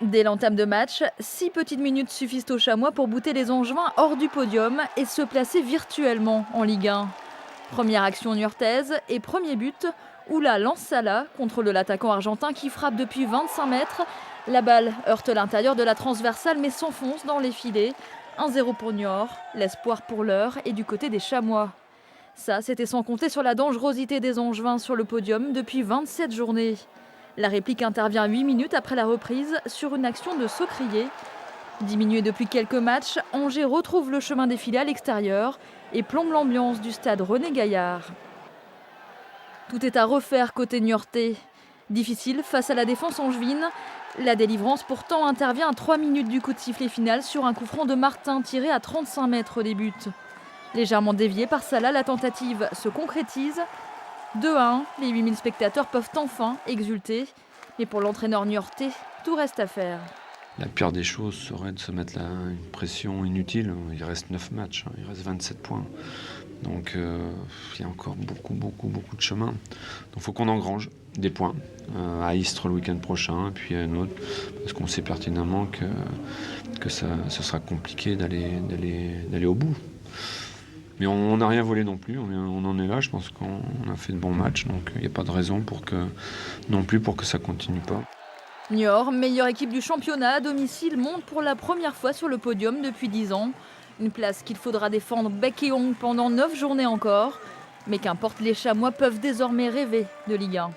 Dès l'entame de match, 6 petites minutes suffisent aux Chamois pour bouter les Angevins hors du podium et se placer virtuellement en Ligue 1. Première action niortaise et premier but, Oula lance Salah, contrôle de l'attaquant argentin qui frappe depuis 25 mètres. La balle heurte l'intérieur de la transversale mais s'enfonce dans les filets. 1-0 pour Niort, l'espoir pour l'heure est du côté des Chamois. Ça, c'était sans compter sur la dangerosité des Angevins sur le podium depuis 27 journées. La réplique intervient 8 minutes après la reprise sur une action de Socrier. Diminué depuis quelques matchs, Angers retrouve le chemin des filets à l'extérieur et plombe l'ambiance du stade René Gaillard. Tout est à refaire côté niortais. Difficile face à la défense angevine. La délivrance pourtant intervient à 3 minutes du coup de sifflet final sur un coup franc de Martin tiré à 35 mètres des buts. Légèrement dévié par Salah, la tentative se concrétise. 2-1, les 8000 spectateurs peuvent enfin exulter. Mais pour l'entraîneur niortais, tout reste à faire. La pire des choses serait de se mettre une pression inutile. Il reste 9 matchs, il reste 27 points. Donc il y a encore beaucoup de chemin. Donc il faut qu'on engrange des points à Istres le week-end prochain, et puis à un autre, parce qu'on sait pertinemment que ce sera compliqué d'aller au bout. Mais on n'a rien volé non plus, on en est là, je pense qu'on a fait de bons matchs, donc il n'y a pas de raison pour que ça continue pas. Niort, meilleure équipe du championnat à domicile, monte pour la première fois sur le podium depuis 10 ans. Une place qu'il faudra défendre bec et ongle pendant 9 journées encore. Mais qu'importe, les Chamois peuvent désormais rêver de Ligue 1.